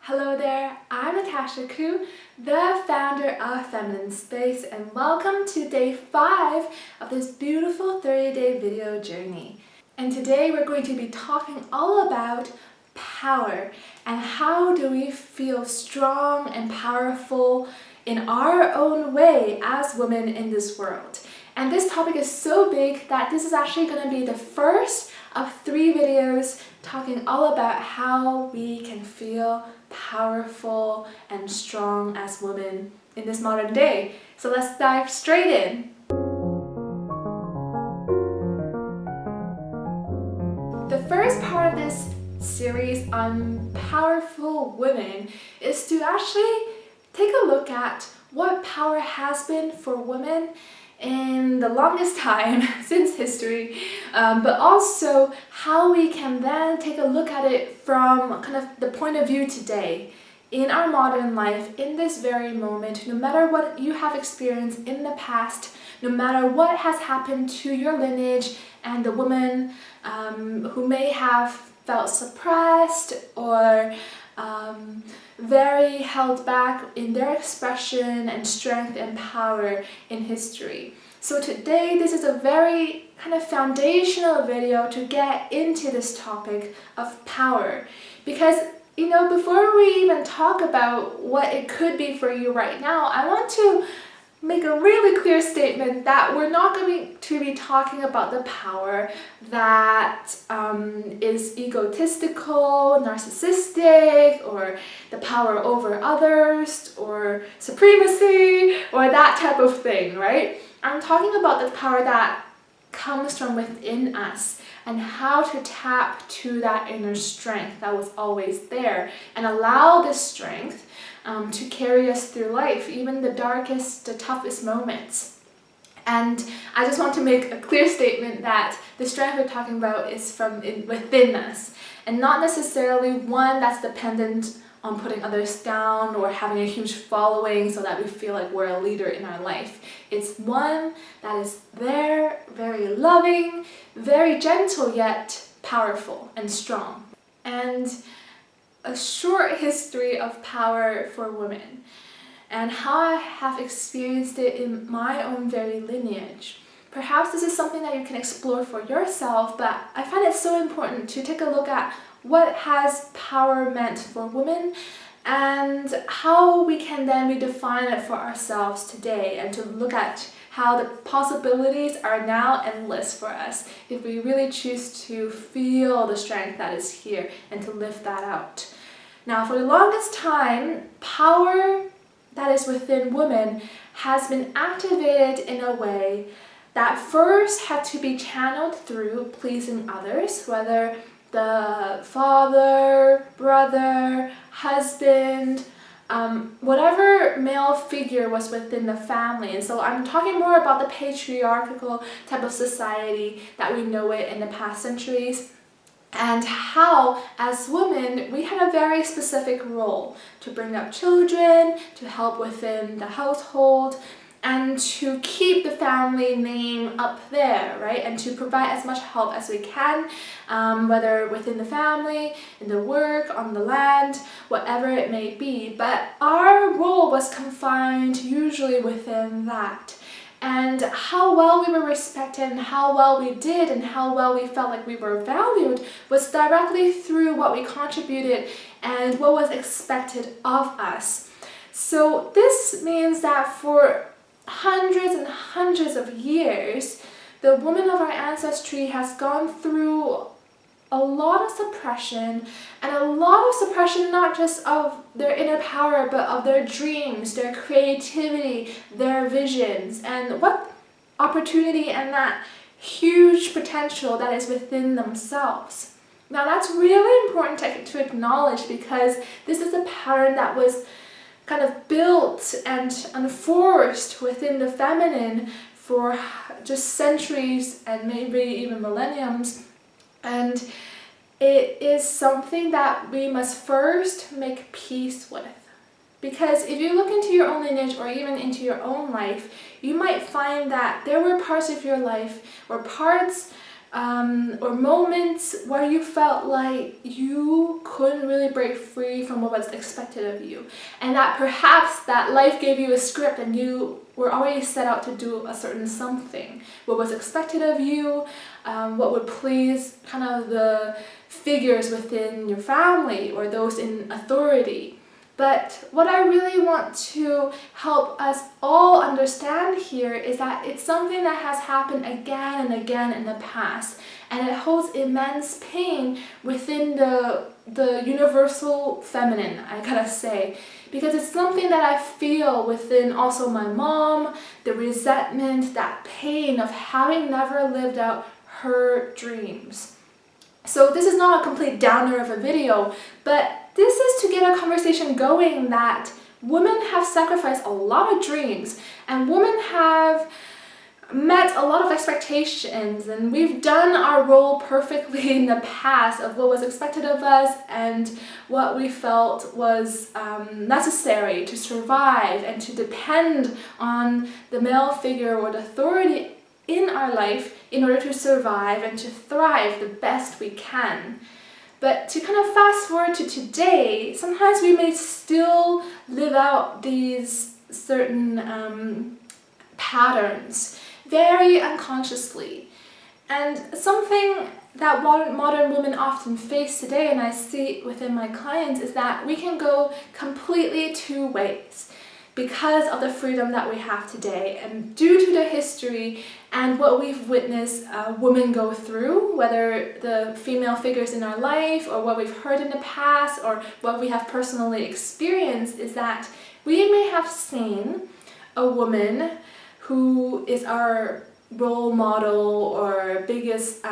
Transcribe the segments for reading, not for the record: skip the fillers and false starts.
Hello there, I'm Natasha Koo, the founder of Feminine Space, and welcome to day 5 of this beautiful 30-day video journey. And today we're going to be talking all about power and how do we feel strong and powerful in our own way as women in this world. And this topic is so big that this is actually going to be the first of 3 videos talking all about how we can feel powerful and strong as women in this modern day. So let's dive straight in. The first part of this series on powerful women is to actually take a look at what power has been for women in the longest time since history, but also how we can then take a look at it from kind of the point of view today in our modern life, in this very moment. No matter what you have experienced in the past, no matter what has happened to your lineage and the women who may have felt suppressed or very held back in their expression and strength and power in history. So today this is a very kind of foundational video to get into this topic of power, because before we even talk about what it could be for you right now, I want to make a really clear statement that we're not going to be talking about the power that is egotistical, narcissistic, or the power over others, or supremacy, or that type of thing, right? I'm talking about the power that comes from within us and how to tap to that inner strength that was always there and allow this strength to carry us through life, even the darkest, the toughest moments. And I just want to make a clear statement that the strength we're talking about is from within us, and not necessarily one that's dependent on putting others down or having a huge following so that we feel like we're a leader in our life. It's one that is there, very loving, very gentle, yet powerful and strong. And a short history of power for women and how I have experienced it in my own very lineage. Perhaps this is something that you can explore for yourself, but I find it so important to take a look at what has power meant for women and how we can then redefine it for ourselves today, and to look at how the possibilities are now endless for us if we really choose to feel the strength that is here and to lift that out. Now, for the longest time, power that is within women has been activated in a way that first had to be channeled through pleasing others, whether the father, brother, husband, whatever male figure was within the family. And so I'm talking more about the patriarchal type of society that we know it in the past centuries, and how as women we had a very specific role to bring up children, to help within the household, and to keep the family name up there, right? And to provide as much help as we can, whether within the family, in the work, on the land, whatever it may be. But our role was confined usually within that. And how well we were respected and how well we did and how well we felt like we were valued was directly through what we contributed and what was expected of us. So this means that for hundreds and hundreds of years, the woman of our ancestry has gone through a lot of suppression, and a lot of suppression not just of their inner power, but of their dreams, their creativity, their visions, and what opportunity and that huge potential that is within themselves. Now that's really important to acknowledge, because this is a pattern that was kind of built and enforced within the feminine for just centuries and maybe even millenniums. And it is something that we must first make peace with. Because if you look into your own lineage or even into your own life, you might find that there were parts of your life or parts or moments where you felt like you couldn't really break free from what was expected of you, and that perhaps that life gave you a script and you were already set out to do a certain something, what was expected of you, what would please kind of the figures within your family or those in authority. But what I really want to help us all understand here is that it's something that has happened again and again in the past, and it holds immense pain within the universal feminine, I gotta say, because it's something that I feel within also my mom, the resentment, that pain of having never lived out her dreams. So this is not a complete downer of a video, but this is to get a conversation going that women have sacrificed a lot of dreams, and women have met a lot of expectations, and we've done our role perfectly in the past of what was expected of us and what we felt was necessary to survive and to depend on the male figure or the authority in our life in order to survive and to thrive the best we can. But to kind of fast forward to today, sometimes we may still live out these certain patterns very unconsciously. And something that modern women often face today, and I see it within my clients, is that we can go completely two ways because of the freedom that we have today, and due to the history and what we've witnessed women go through, whether the female figures in our life or what we've heard in the past or what we have personally experienced, is that we may have seen a woman who is our role model or biggest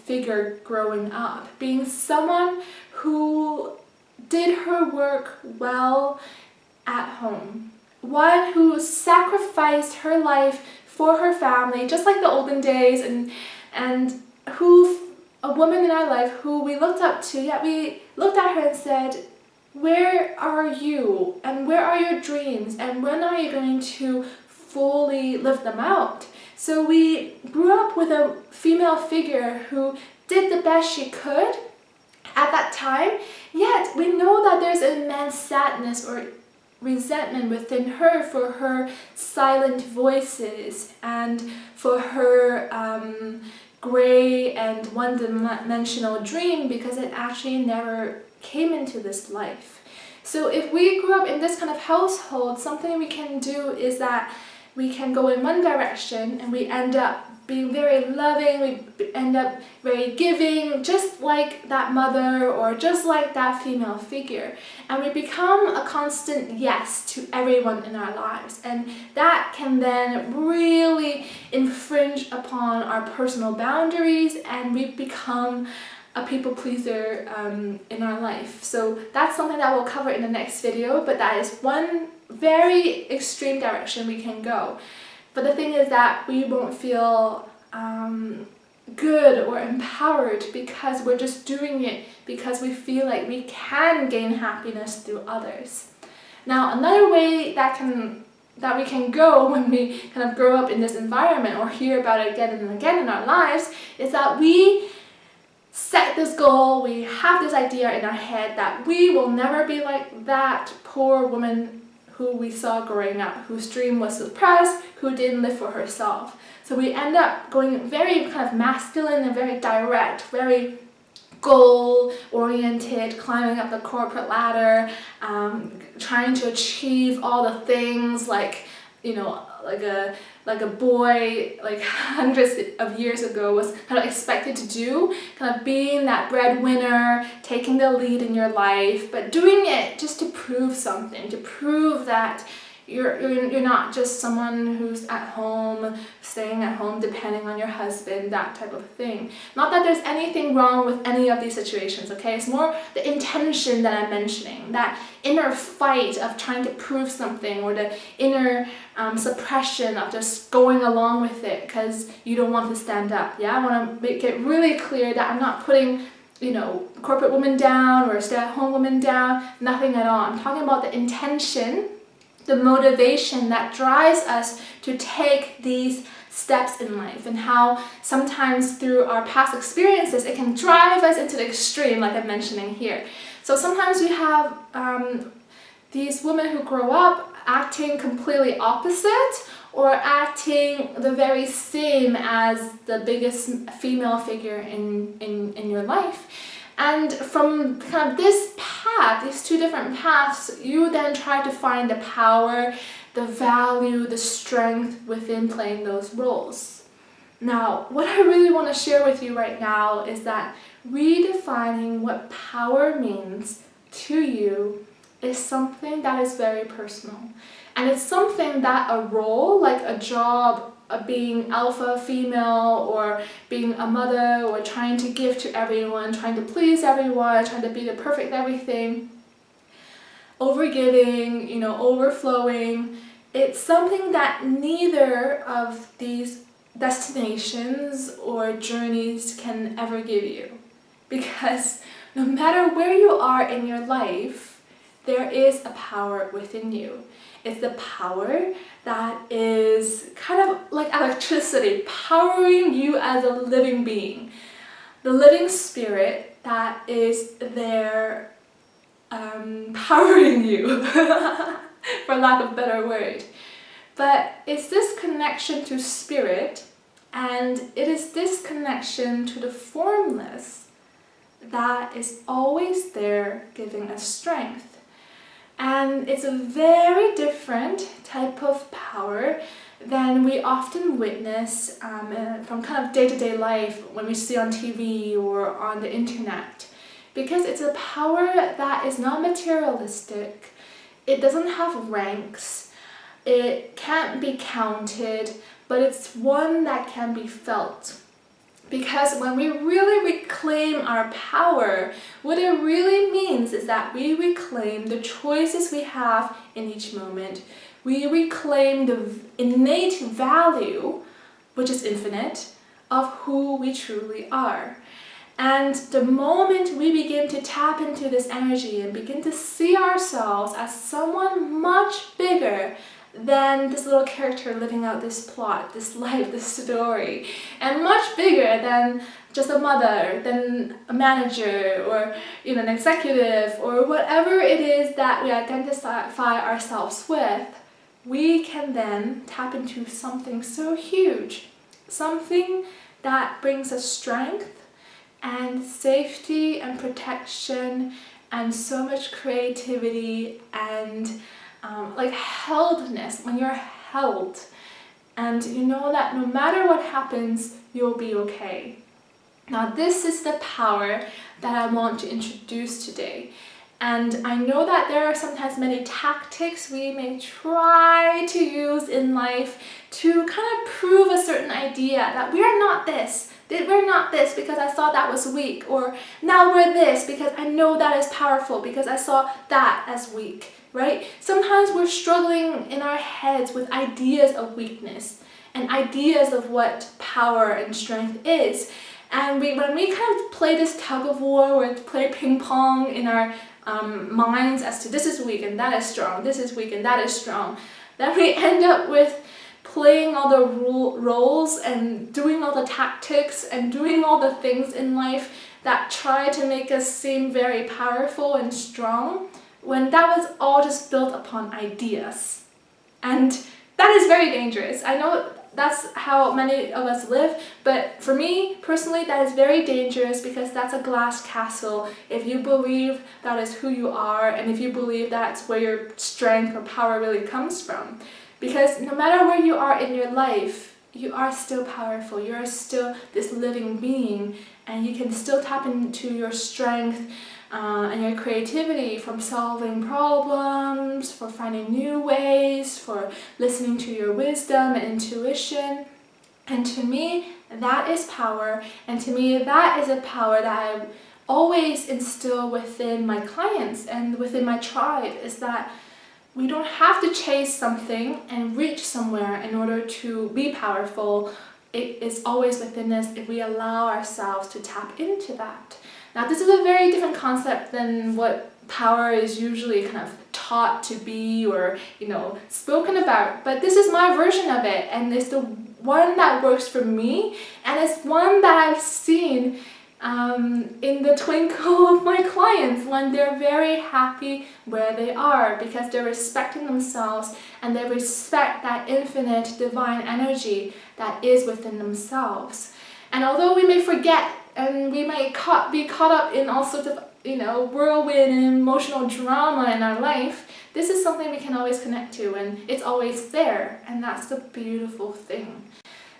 figure growing up, being someone who did her work well at home. One who sacrificed her life for her family, just like the olden days, and who, a woman in our life who we looked up to, yet we looked at her and said, where are you? And where are your dreams? And when are you going to fully live them out? So we grew up with a female figure who did the best she could at that time, yet we know that there's immense sadness or resentment within her for her silent voices and for her gray and one-dimensional dream, because it actually never came into this life. So if we grew up in this kind of household, something we can do is that we can go in one direction and we end up being very loving, we end up very giving, just like that mother or just like that female figure. And we become a constant yes to everyone in our lives. And that can then really infringe upon our personal boundaries, and we become a people pleaser in our life. So that's something that we'll cover in the next video, but that is one very extreme direction we can go. But the thing is that we won't feel good or empowered because we're just doing it because we feel like we can gain happiness through others. Now, another way that we can go when we kind of grow up in this environment or hear about it again and again in our lives is that we set this goal, we have this idea in our head that we will never be like that poor woman who we saw growing up, whose dream was suppressed, who didn't live for herself. So we end up going very kind of masculine and very direct, very goal-oriented, climbing up the corporate ladder, trying to achieve all the things like, you know, like a boy like hundreds of years ago was kind of expected to do, kind of being that breadwinner, taking the lead in your life, but doing it just to prove something, to prove that you're not just someone who's at home, staying at home, depending on your husband, that type of thing. Not that there's anything wrong with any of these situations, okay? It's more the intention that I'm mentioning, that inner fight of trying to prove something, or the inner suppression of just going along with it because you don't want to stand up. Yeah, I want to make it really clear that I'm not putting, you know, corporate women down or stay-at-home women down, nothing at all. I'm talking about the intention, the motivation that drives us to take these steps in life, and how sometimes through our past experiences it can drive us into the extreme, like I'm mentioning here. So sometimes we have these women who grow up acting completely opposite or acting the very same as the biggest female figure in your life. And from kind of this path, these two different paths, you then try to find the power, the value, the strength within playing those roles. Now, what I really want to share with you right now is that redefining what power means to you is something that is very personal. And it's something that a role, like a job, being alpha female, or being a mother, or trying to give to everyone, trying to please everyone, trying to be the perfect everything, overgiving, overflowing, it's something that neither of these destinations or journeys can ever give you. Because no matter where you are in your life, there is a power within you. It's the power that is kind of like electricity, powering you as a living being. The living spirit that is there powering you, for lack of a better word. But it's this connection to spirit, and it is this connection to the formless that is always there giving us strength. And it's a very different type of power than we often witness from kind of day-to-day life when we see on TV or on the internet. Because it's a power that is not materialistic, it doesn't have ranks, it can't be counted, but it's one that can be felt. Because when we really reclaim our power, what it really means is that we reclaim the choices we have in each moment. We reclaim the innate value, which is infinite, of who we truly are. And the moment we begin to tap into this energy and begin to see ourselves as someone much bigger than this little character living out this plot, this life, this story, and much bigger than just a mother, than a manager, or an executive, or whatever it is that we identify ourselves with, we can then tap into something so huge, something that brings us strength and safety and protection and so much creativity and like heldness, when you're held and you know that no matter what happens, you'll be okay. Now this is the power that I want to introduce today. And I know that there are sometimes many tactics we may try to use in life to kind of prove a certain idea that we are not this. We're not this because I thought that was weak, or now we're this because I know that is powerful because I saw that as weak, right? Sometimes we're struggling in our heads with ideas of weakness and ideas of what power and strength is. And when we kind of play this tug of war or play ping pong in our minds as to this is weak and that is strong, this is weak and that is strong, then we end up with playing all the roles and doing all the tactics and doing all the things in life that try to make us seem very powerful and strong, when that was all just built upon ideas. And that is very dangerous. I know that's how many of us live, but for me personally that is very dangerous, because that's a glass castle if you believe that is who you are and if you believe that's where your strength or power really comes from. Because no matter where you are in your life, you are still powerful, you are still this living being, and you can still tap into your strength and your creativity from solving problems, for finding new ways, for listening to your wisdom and intuition. And to me, that is power, and to me that is a power that I always instill within my clients and within my tribe, is that we don't have to chase something and reach somewhere in order to be powerful. It is always within us if we allow ourselves to tap into that. Now this is a very different concept than what power is usually kind of taught to be or spoken about, but this is my version of it, and it's the one that works for me, and it's one that I've seen in the twinkle of my clients when they're very happy where they are, because they're respecting themselves and they respect that infinite divine energy that is within themselves. And although we may forget and we might be caught up in all sorts of whirlwind and emotional drama in our life, this is something we can always connect to, and it's always there, and that's the beautiful thing.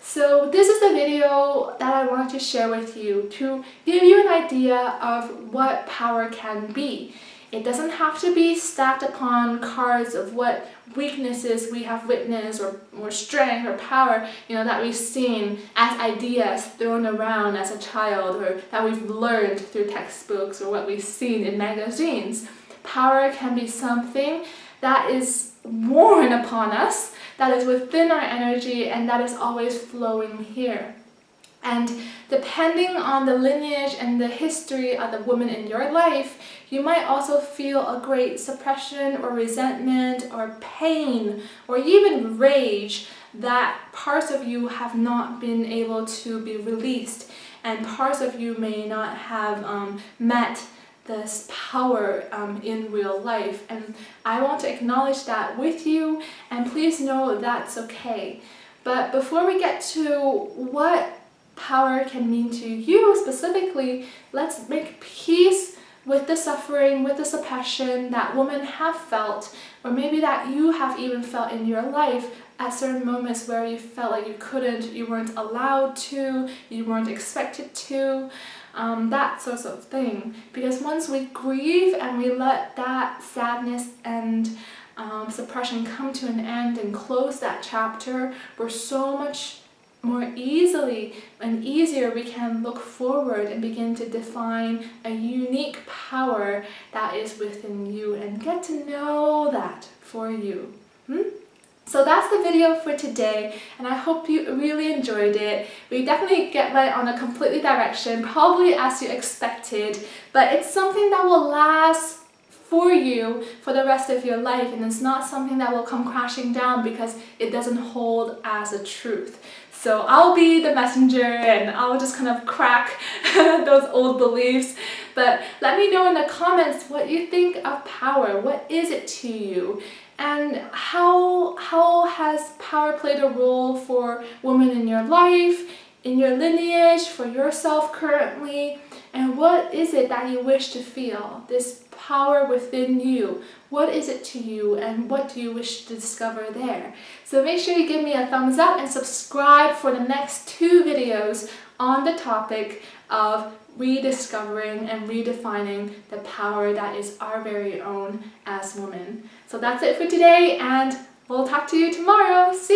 So this is the video that I wanted to share with you to give you an idea of what power can be. It doesn't have to be stacked upon cards of what weaknesses we have witnessed or strength or power, that we've seen as ideas thrown around as a child, or that we've learned through textbooks, or what we've seen in magazines. Power can be something that is worn upon us, that is within our energy, and that is always flowing here. And depending on the lineage and the history of the woman in your life, you might also feel a great suppression or resentment or pain or even rage that parts of you have not been able to be released, and parts of you may not have met this power in real life. And I want to acknowledge that with you, and please know that's okay. But before we get to what power can mean to you specifically, let's make peace with the suffering, with the suppression that women have felt, or maybe that you have even felt in your life at certain moments where you felt like you couldn't, you weren't allowed to, you weren't expected to, that sort of thing. Because once we grieve and we let that sadness and suppression come to an end and close that chapter, we're so much more easily and easier we can look forward and begin to define a unique power that is within you and get to know that for you. So that's the video for today, and I hope you really enjoyed it. We definitely went on a completely direction, probably as you expected, but it's something that will last for you for the rest of your life, and it's not something that will come crashing down because it doesn't hold as a truth. So I'll be the messenger and I'll just kind of crack those old beliefs. But let me know in the comments what you think of power. What is it to you? And how has power played a role for women in your life, in your lineage, for yourself currently? And what is it that you wish to feel? This power within you. What is it to you, and what do you wish to discover there? So make sure you give me a thumbs up and subscribe for the next 2 videos on the topic of rediscovering and redefining the power that is our very own as women. So that's it for today, and we'll talk to you tomorrow. See